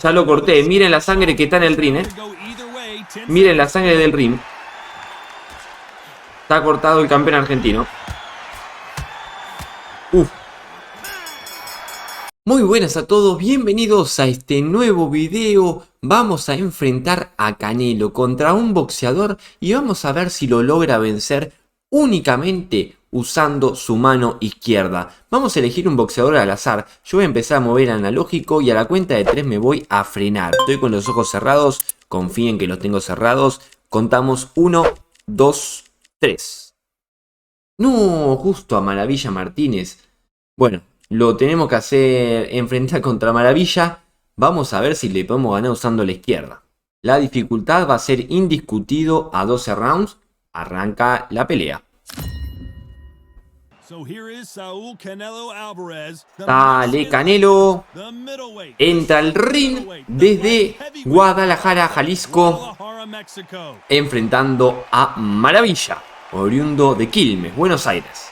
Ya lo corté. Miren la sangre que está en el ring, Miren la sangre del ring. Está cortado el campeón argentino. Uf. Muy buenas a todos, bienvenidos a este nuevo video. Vamos a enfrentar a Canelo contra un boxeador y vamos a ver si lo logra vencer únicamente usando su mano izquierda. Vamos a elegir un boxeador al azar. Yo voy a empezar a mover analógico y a la cuenta de 3 me voy a frenar. Estoy con los ojos cerrados, confíen que los tengo cerrados. Contamos 1, 2, 3. No, justo a Maravilla Martínez. Bueno, lo tenemos que hacer enfrentar contra Maravilla. Vamos a ver si le podemos ganar usando la izquierda. La dificultad va a ser indiscutido a 12 rounds. Arranca la pelea. Dale, Canelo. Entra al ring desde Guadalajara, Jalisco. Enfrentando a Maravilla, oriundo de Quilmes, Buenos Aires.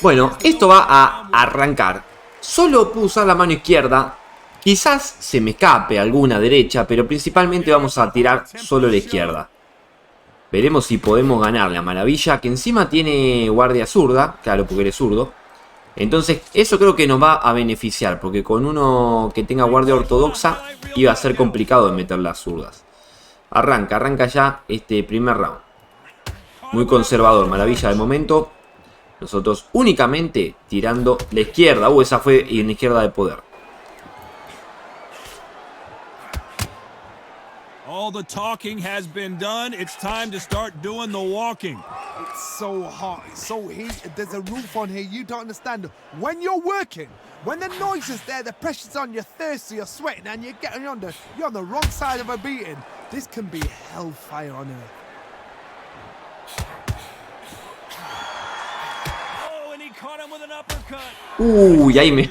Bueno, esto va a arrancar. Solo puedo usar la mano izquierda. Quizás se me escape alguna derecha, pero principalmente vamos a tirar solo la izquierda. Veremos si podemos ganarle a Maravilla, que encima tiene guardia zurda. Claro, porque eres zurdo. Entonces, eso creo que nos va a beneficiar, porque con uno que tenga guardia ortodoxa iba a ser complicado de meter las zurdas. Arranca ya este primer round. Muy conservador, Maravilla de momento. Nosotros únicamente tirando la izquierda. Esa fue una izquierda de poder. All the talking has been done. It's time to start doing the walking. It's so hot, it's so heated. There's a roof on here. You don't understand. When you're working, when the noise is there, the pressure's on, you're thirsty, you're sweating, and you're getting under. You're on the wrong side of a beating. This can be hellfire on earth. Oh, and he caught him with an uppercut. Uy, ahí me...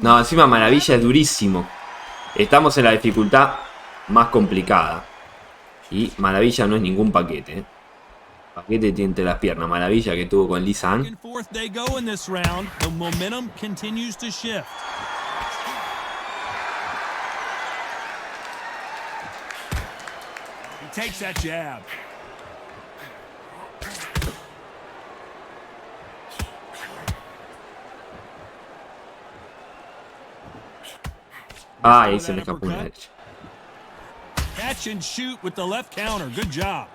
No, encima Maravilla es durísimo. Estamos en la dificultad más complicada. Y Maravilla no es ningún paquete. Paquete tiene entre las piernas. Maravilla que tuvo con Lisan. Ah, ahí se me escapó una derecha. Catch and shoot with the left counter. Good job.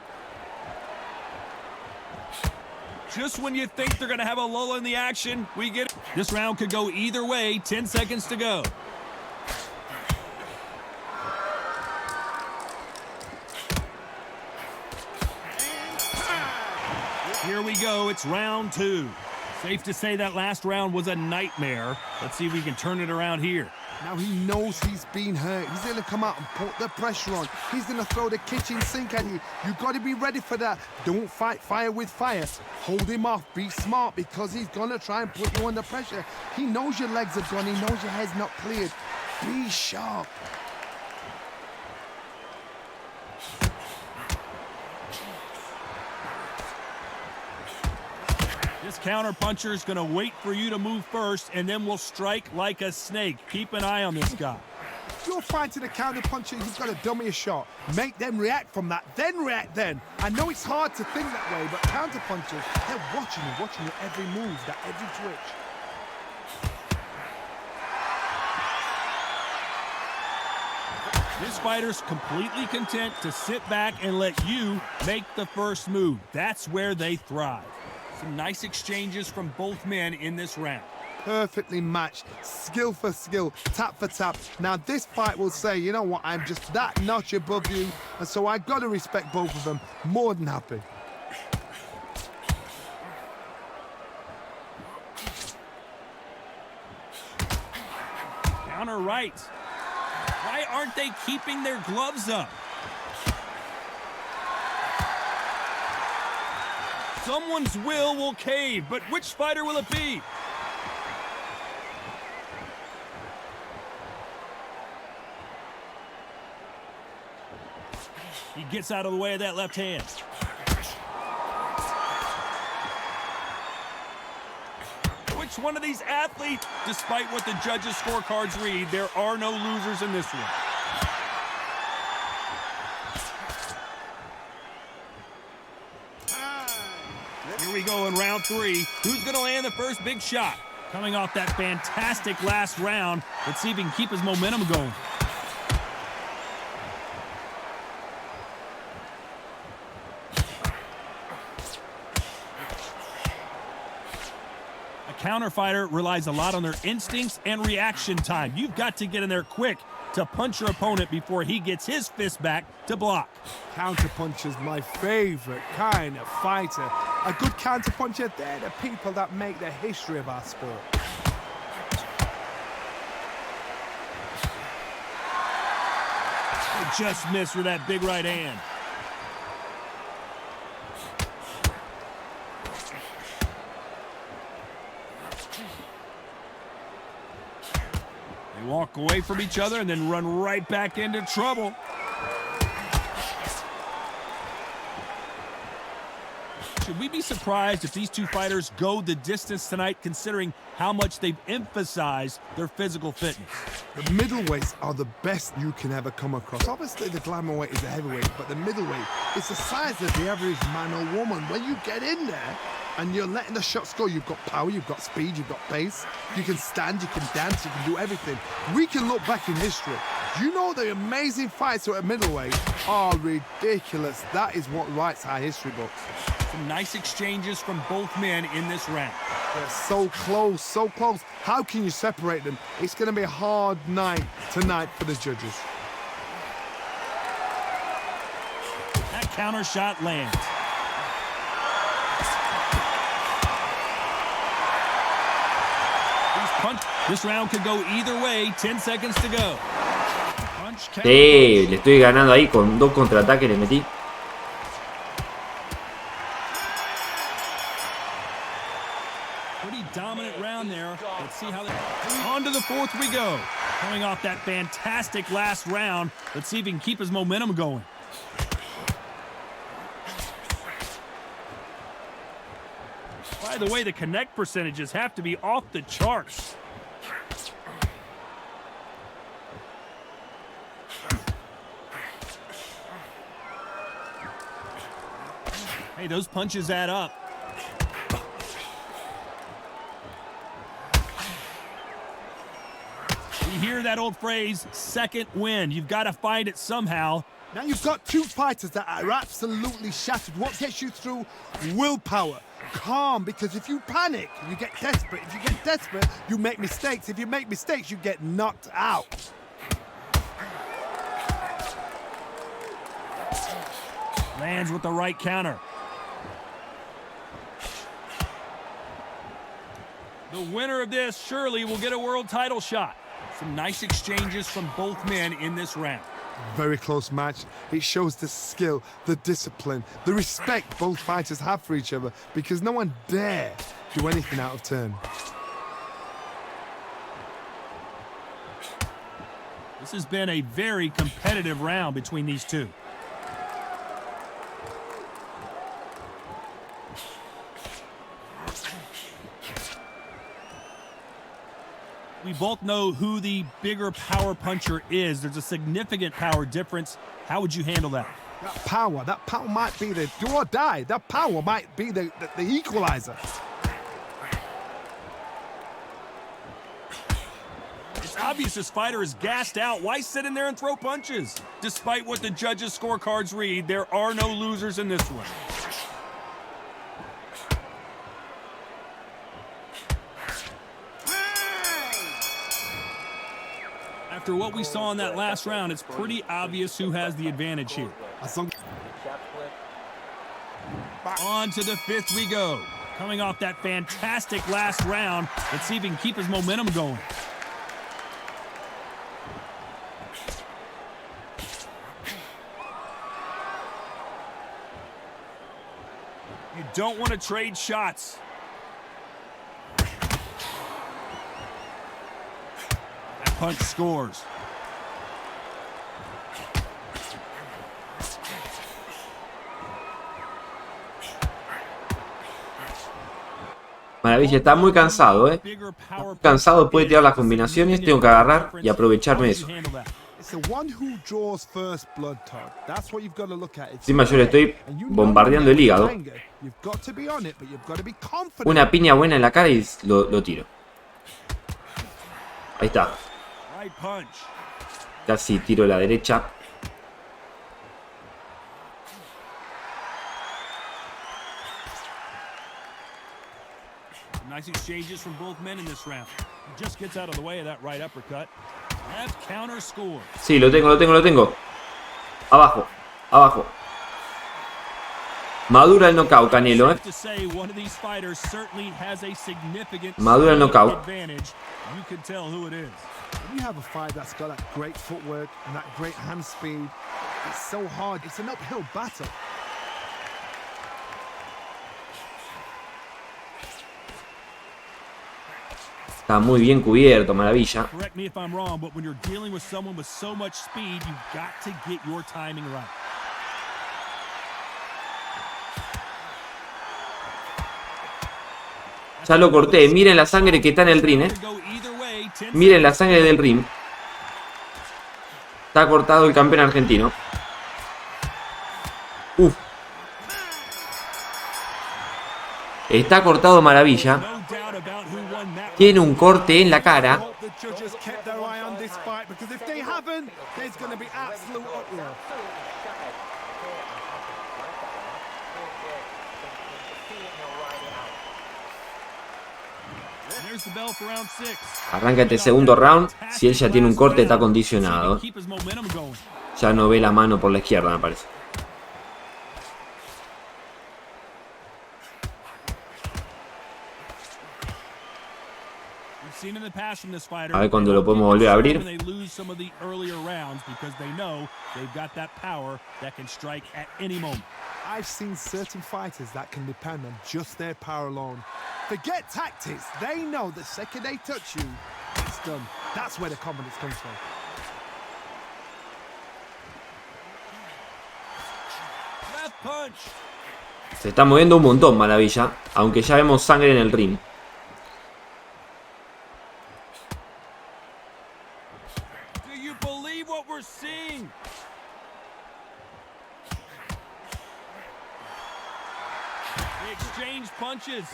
Just when you think they're going to have a lull in the action, we get it. This round could go either way. 10 seconds to go. Here we go. It's round 2. Safe to say that last round was a nightmare. Let's see if we can turn it around here. Now he knows he's been hurt. He's going to come out and put the pressure on. He's going to throw the kitchen sink at you. You've got to be ready for that. Don't fight fire with fire. Hold him off. Be smart because he's going to try and put you under pressure. He knows your legs are gone. He knows your head's not cleared. Be sharp. This counter puncher is going to wait for you to move first, and then will strike like a snake. Keep an eye on this guy. If you're fighting a counter puncher, you've got to dummy a shot. Make them react from that, then react then. I know it's hard to think that way, but counter punchers, they're watching you every move, that every twitch. This fighter's completely content to sit back and let you make the first move. That's where they thrive. Some nice exchanges from both men in this round. Perfectly matched, skill for skill, tap for tap. Now this fight will say, you know what, I'm just that notch above you, and so I got to respect both of them. More than happy. Counter right. Why aren't they keeping their gloves up? Someone's will cave, but which fighter will it be? He gets out of the way of that left hand. one of these athletes. Despite what the judges' scorecards read, there are no losers in this one. Here we go in round 3. Who's going to land the first big shot? Coming off that fantastic last round, let's see if he can keep his momentum going. A counter fighter relies a lot on their instincts and reaction time. You've got to get in there quick to punch your opponent before he gets his fist back to block. Counterpuncher's my favorite kind of fighter. A good counterpuncher, they're the people that make the history of our sport. They just missed with that big right hand. They walk away from each other and then run right back into trouble. Should we be surprised if these two fighters go the distance tonight, considering how much they've emphasized their physical fitness? The middleweights are the best you can ever come across. Obviously, the glamour weight is the heavyweight, but the middleweight is the size of the average man or woman. When you get in there and you're letting the shots go, you've got power, you've got speed, you've got pace. You can stand, you can dance, you can do everything. We can look back in history. You know the amazing fights at middleweight are ridiculous. That is what writes our history books. Some nice exchanges from both men in this round. They're so close, so close. How can you separate them? It's going to be a hard night tonight for the judges. That counter shot lands. This round could go either way. 10 seconds to go. Le estoy ganando ahí con 2 contraataques le metí. Pretty dominant round there. Let's see how they... On to the 4th we go. Coming off that fantastic last round, let's see if he can keep his momentum going. By the way, the connect percentages have to be off the charts. Hey, those punches add up. You hear that old phrase, second wind. You've got to find it somehow. Now you've got two fighters that are absolutely shattered. What gets you through? Willpower. Calm, because if you panic, you get desperate. If you get desperate, you make mistakes. If you make mistakes, you get knocked out. Lands with the right counter. The winner of this surely will get a world title shot. Some nice exchanges from both men in this round. Very close match. It shows the skill, the discipline, the respect both fighters have for each other, because no one dare do anything out of turn. This has been a very competitive round between these two. We both know who the bigger power puncher is. There's a significant power difference. How would you handle that? That power might be the do or die. That power might be the equalizer. It's obvious this fighter is gassed out. Why sit in there and throw punches? Despite what the judges' scorecards read, there are no losers in this one. After what we saw in that last round, it's pretty obvious who has the advantage here. On to the 5th we go. Coming off that fantastic last round, let's see if he can keep his momentum going. You don't want to trade shots. Punch scores. Maravilla, está muy cansado, ¿eh? Muy cansado después de tirar las combinaciones. Tengo que agarrar y aprovecharme de eso. Encima yo le estoy bombardeando el hígado. Una piña buena en la cara y lo tiro. Ahí está. Casi tiro a la derecha. Nice exchanges from both men in this round. He just gets out of the way of that right uppercut. Left counter score. Sí, lo tengo. Abajo, abajo. Madura el knockout, Canelo, ¿eh? Madura el knockout. You can tell who it is. When you have a fight that's got that great footwork and that great hand speed, it's so hard. It's an uphill battle. Está muy bien cubierto, Maravilla. Correct me if I'm wrong, but when you're dealing with someone with so much speed, you've got to get your timing right. Ya lo corté. Miren la sangre que está en el ring, ¿eh? Miren la sangre del ring. Está cortado el campeón argentino. Uf. Está cortado Maravilla. Tiene un corte en la cara. Arranca este segundo round. Si él ya tiene un corte, está condicionado. Ya no ve la mano por la izquierda, me parece. A ver cuándo lo podemos volver a abrir. I've seen certain fighters that can depend on just their power alone. Forget tactics. They know the second they touch you, it's done. That's where the confidence comes from. Left punch. Se está moviendo un montón Maravilla, aunque ya vemos sangre en el ring. Do you believe what we're seeing? They exchange punches.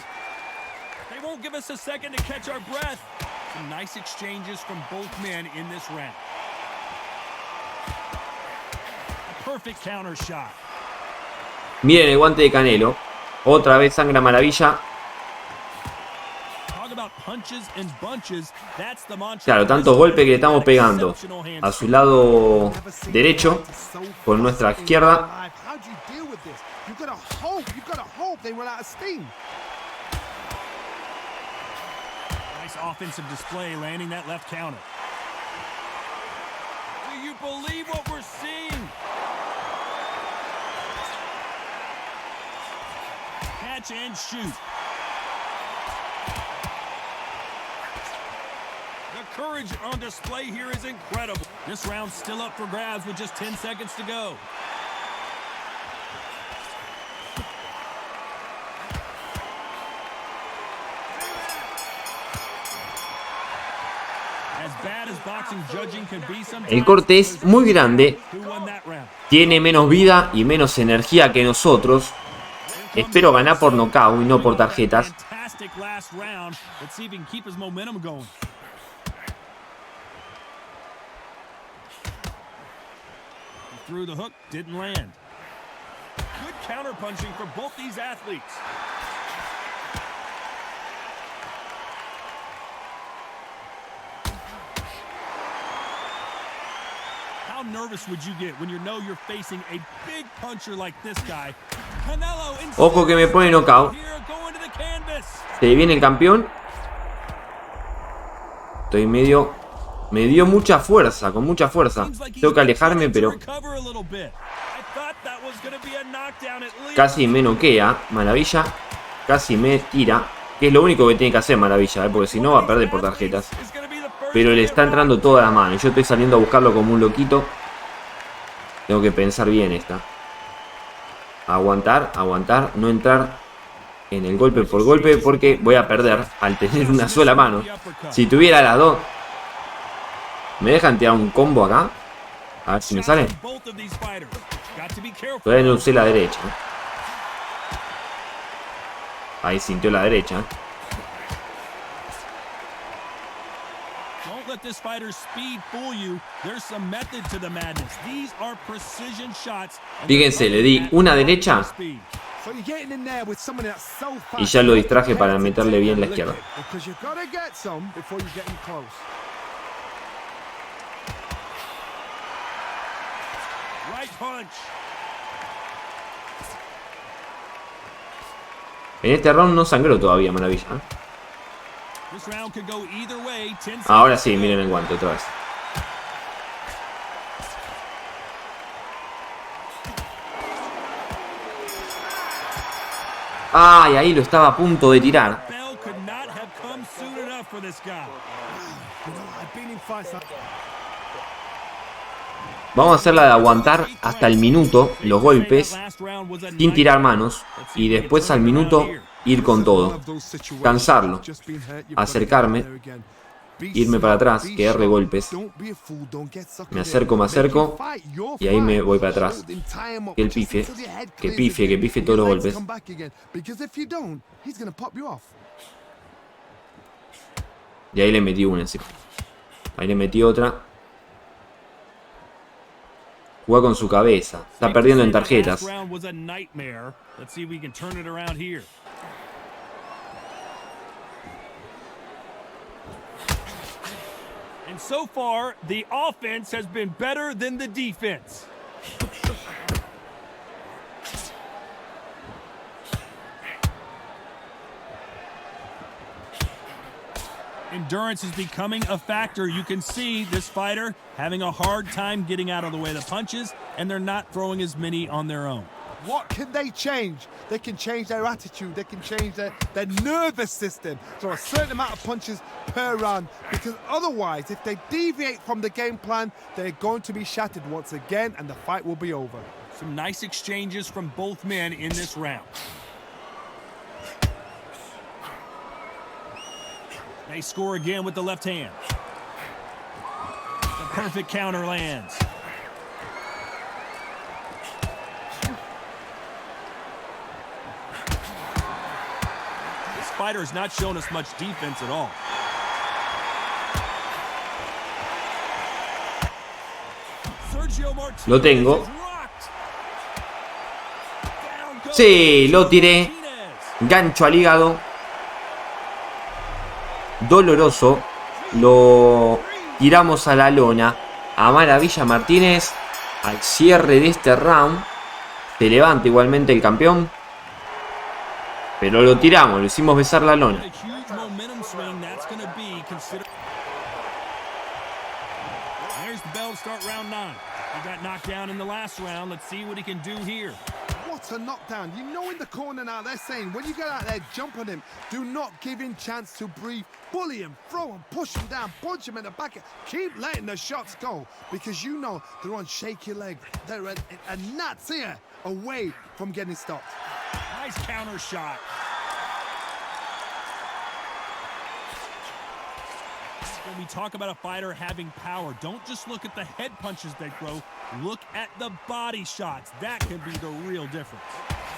They won't give us a second to catch our breath. Some nice exchanges from both men in this round. A perfect counter shot. Miren el guante de Canelo. Otra vez sangra Maravilla. Claro, tantos golpes que le estamos pegando a su lado derecho con nuestra izquierda. Nice offensive display landing that left counter. Do you believe what we're seeing? Catch and shoot. The courage on display here is incredible. This round's still up for grabs with just 10 seconds to go. El corte es muy grande. Tiene menos vida y menos energía que nosotros. Espero ganar por nocaut y no por tarjetas. Through the hook, didn't land. Good counter punching for both these athletes. How nervous would you get when you know you're facing a big puncher like this guy? Canelo, ojo que me pone knockout. Se viene el campeón. Estoy medio... Me dio mucha fuerza, con mucha fuerza. Tengo que alejarme, pero... Casi me noquea, Maravilla. Casi me tira. Que es lo único que tiene que hacer Maravilla, porque si no va a perder por tarjetas. Pero le está entrando toda la mano. Yo estoy saliendo a buscarlo como un loquito. Tengo que pensar bien esta. Aguantar, aguantar, no entrar en el golpe por golpe porque voy a perder al tener una sola mano. Si tuviera las dos... ¿Me dejan tirar un combo acá? A ver si me sale. Todavía no usé la derecha. Ahí sintió la derecha. Fíjense, le di una derecha y ya lo distraje para meterle bien la izquierda. En este round no sangró todavía, maravilla, ¿eh? Ahora sí, miren el guante otra vez. Ay, ahí lo estaba a punto de tirar. Vamos a hacerla de aguantar hasta el minuto los golpes sin tirar manos y después al minuto ir con todo. Cansarlo, acercarme, irme para atrás, que erre golpes. Me acerco y ahí me voy para atrás. Que pifie todos los golpes. Y ahí le metí una encima. Ahí le metí otra. Juega con su cabeza. Está perdiendo en tarjetas. And so far, the offense has been better than the defense. Endurance is becoming a factor. You can see this fighter having a hard time getting out of the way of the punches, and they're not throwing as many on their own. What can they change? They can change their attitude. They can change their nervous system. So a certain amount of punches per round. Because otherwise, if they deviate from the game plan, they're going to be shattered once again, and the fight will be over. Some nice exchanges from both men in this round. They score again with the left hand. The perfect counter lands. This fighter has not shown us much defense at all. Lo tengo. Sí, lo tiré. Gancho al hígado. Doloroso. Lo tiramos a la lona. A Maravilla Martínez. Al cierre de este round. Se levanta igualmente el campeón. Pero lo tiramos. Lo hicimos besar la lona. What a knockdown. You know in the corner now they're saying when you get out there, jump on him. Do not give him chance to breathe. Bully him, throw him, push him down, punch him in the back. Keep letting the shots go because you know they're on shaky leg. They're a gnat's ear away from getting stopped. Nice counter shot. When we talk about a fighter having power, don't just look at the head punches they throw. Look at the body shots. That can be the real difference.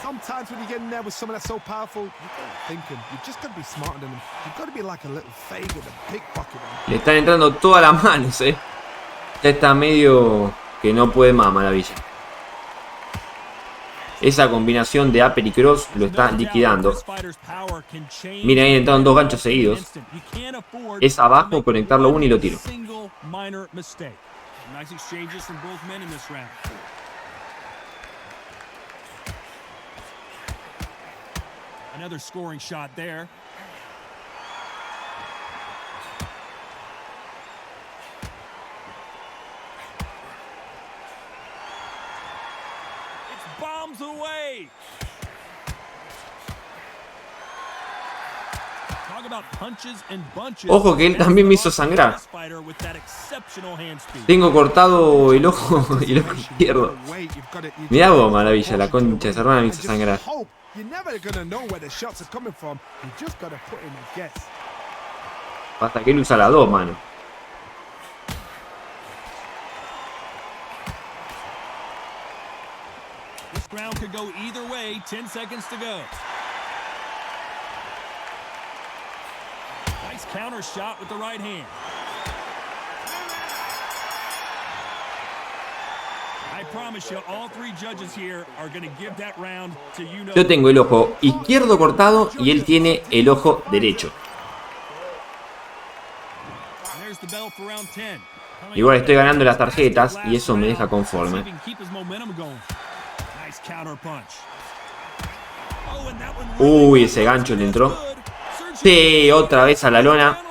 Sometimes when you get in there with someone that's so powerful, you gotta think him. You just gotta be smarter than him. You've got to be like a little faggot and pickpocket him. Le están entrando todas las manos, Ya está medio que no puede más, Maravilla. Esa combinación de upper y cross lo está liquidando. Miren, ahí entraron dos ganchos seguidos. Es abajo, conectarlo uno y lo tiro. Another scoring shot there. It's bombs away. Talk about punches and bunches. Ojo que él también me hizo sangrar. Tengo cortado el ojo izquierdo. Mirá vos, Maravilla, la concha de esa hermana me hizo sangrar. You're never gonna know where the shots are coming from. You just gotta put in a guess. Hasta que él usa las dos manos. This round could go either way. 10 seconds to go. Nice counter shot with the right hand. I promise you, all three judges here are going to give that round to you know. Yo tengo el ojo izquierdo cortado y él tiene el ojo derecho. There's the bell for round 10. Igual estoy ganando las tarjetas y eso me deja conforme. Uy, ese gancho le entró. Sí, otra vez a la lona.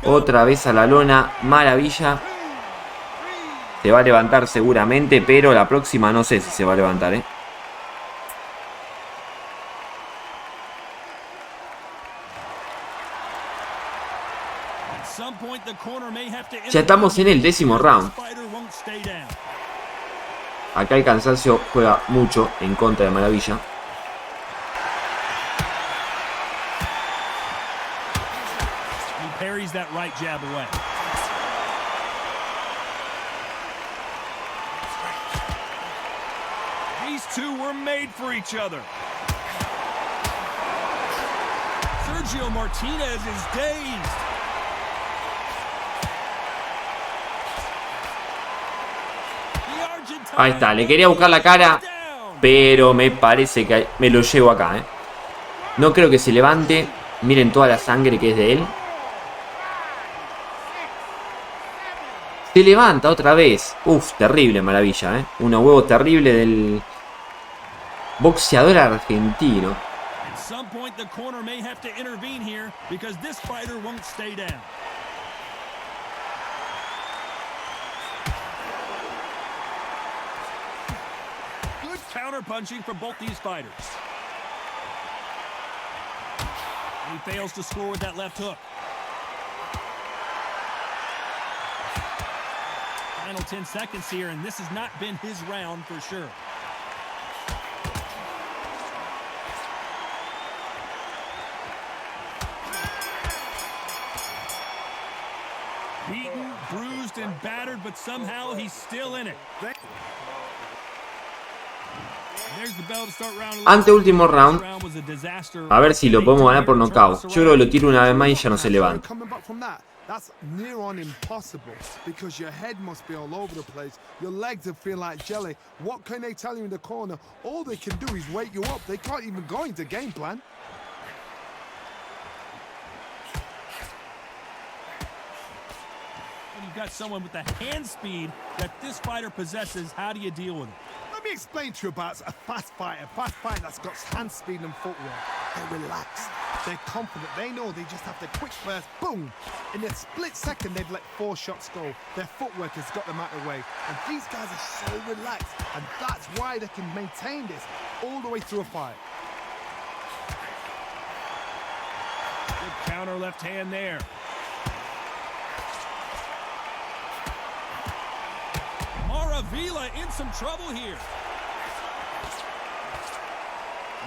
Otra vez a la lona. Maravilla. Se va a levantar seguramente, pero la próxima no sé si se va a levantar, Ya estamos en el 10º round. Acá el cansancio juega mucho en contra de Maravilla. Two were made for each other. Sergio Martinez is dazed. Ahí está, le quería buscar la cara, pero me parece que me lo llevo acá, No creo que se levante. Miren toda la sangre que es de él. Se levanta otra vez. Uf, terrible Maravilla, Una huevo terrible del boxeador argentino. Good counter punching for both these fighters. He fails to score with that left hook. Final 10 seconds here, and this has not been his round for sure. Beaten, bruised, and battered, but somehow he's still in it. Anteúltimo round. A ver si lo podemos ganar por nocaut. Yo creo que lo tiro una vez más y ya no se levanta. That's near on impossible because your head must be all over the place. Your legs will feel like jelly. What can they tell you in the corner? All they can do is wake you up. They can't even go into game plan. When you've got someone with the hand speed that this fighter possesses, how do you deal with it? Let me explain to you about a fast fighter that's got hand speed and footwork. They're relaxed. They're confident. They know they just have to quick burst, boom. In a split second, they've let 4 shots go. Their footwork has got them out of the way. And these guys are so relaxed. And that's why they can maintain this all the way through a fight. Good counter left hand there. Maravilla in some trouble here.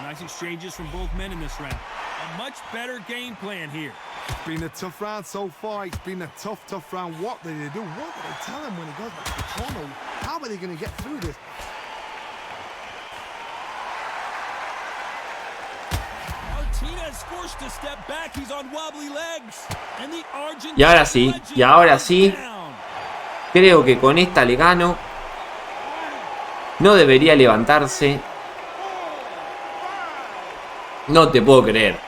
Nice exchanges from both men in this round. A much better game plan here. It's been a tough round so far. It's been a tough round. What did they do? What did they tell him when he goes back to the corner? How are they going to get through this? Martinez forced to step back. He's on wobbly legs. And the Argentine y ahora sí. Creo que con esta le gano. No debería levantarse. No te puedo creer.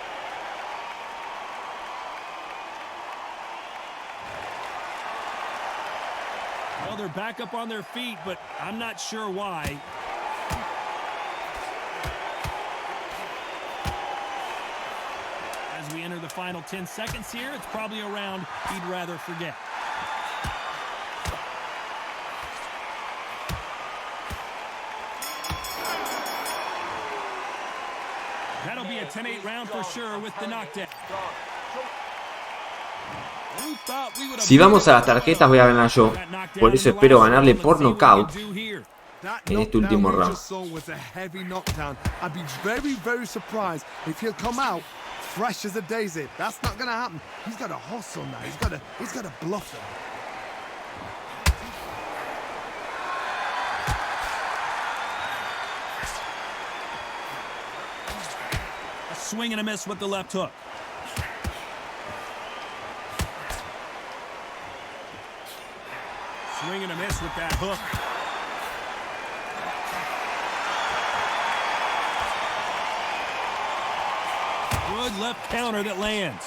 Well, they're back up on their feet, but I'm not sure why. As we enter the final 10 seconds here, it's probably a round he'd rather forget. That'll be a 10-8 round for sure with the knockdown. Si vamos a las tarjetas voy a ganar yo. Por eso espero ganarle por nocaut. en este último round. Was a heavy knockdown. I'd be very surprised if he'll come out fresh as a daisy. That's not gonna happen. He's got to hustle now. He's got to bluff them. A swing and a miss with the left hook. Swing and a miss with that hook. Good left counter that lands.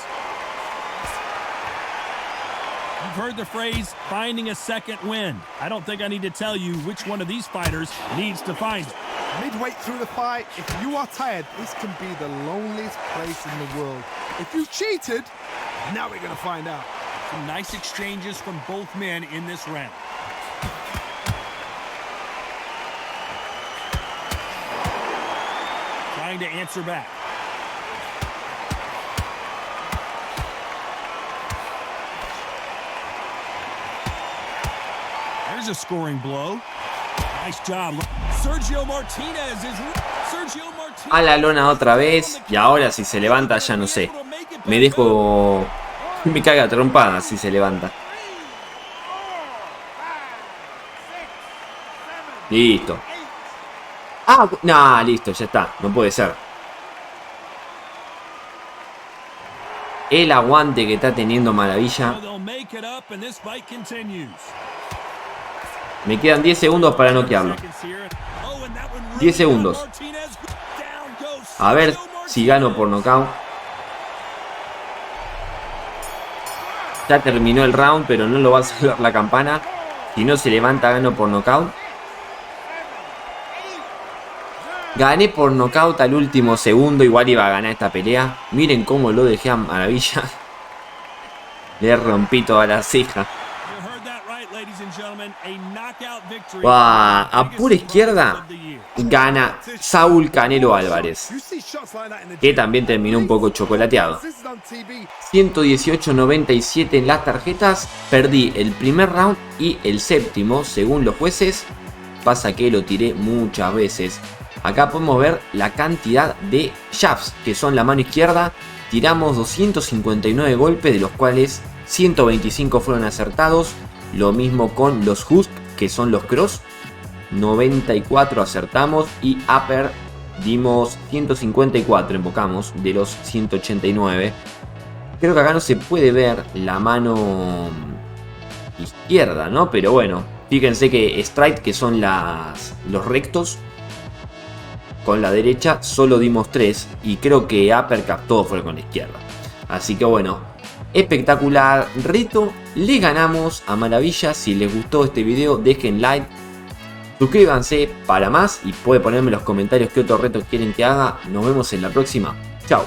You've heard the phrase, finding a second wind. I don't think I need to tell you which one of these fighters needs to find it. Midway through the fight, if you are tired, this can be the loneliest place in the world. If you cheated, now we're going to find out. Some nice exchanges from both men in this round. Trying to answer back. There's a scoring blow. Nice job. Sergio Martinez is... Sergio Martinez. A la lona otra vez. Y ahora si se levanta ya no sé. Me dejo... Me caga trompada si se levanta. Listo. Ah, no, listo, ya está. No puede ser. El aguante que está teniendo Maravilla. Me quedan 10 segundos para noquearlo. 10 segundos. A ver si gano por nocaut. Ya terminó el round, pero no lo va a salvar la campana. Si no se levanta, gano por nocaut. Gané por nocaut al último segundo. Igual iba a ganar esta pelea. Miren cómo lo dejé a Maravilla. Le rompí toda la ceja. Wow, a pura izquierda gana Saúl Canelo Álvarez, que también terminó un poco chocolateado. 118-97 en las tarjetas. Perdí el primer round y el séptimo según los jueces. Pasa que lo tiré muchas veces. Acá podemos ver la cantidad de jabs, que son la mano izquierda. Tiramos 259 golpes, de los cuales 125 fueron acertados. Lo mismo con los hooks, que son los cross. 94 acertamos. Y upper dimos 154, invocamos, de los 189. Creo que acá no se puede ver la mano izquierda, ¿no? Pero bueno, fíjense que strike, que son los rectos, con la derecha solo dimos 3. Y creo que uppercut todo fue con la izquierda. Así que bueno, espectacular reto. Le ganamos a Maravilla. Si les gustó este video, dejen like. Suscríbanse para más. Y pueden ponerme en los comentarios qué otro reto quieren que haga. Nos vemos en la próxima. Chao.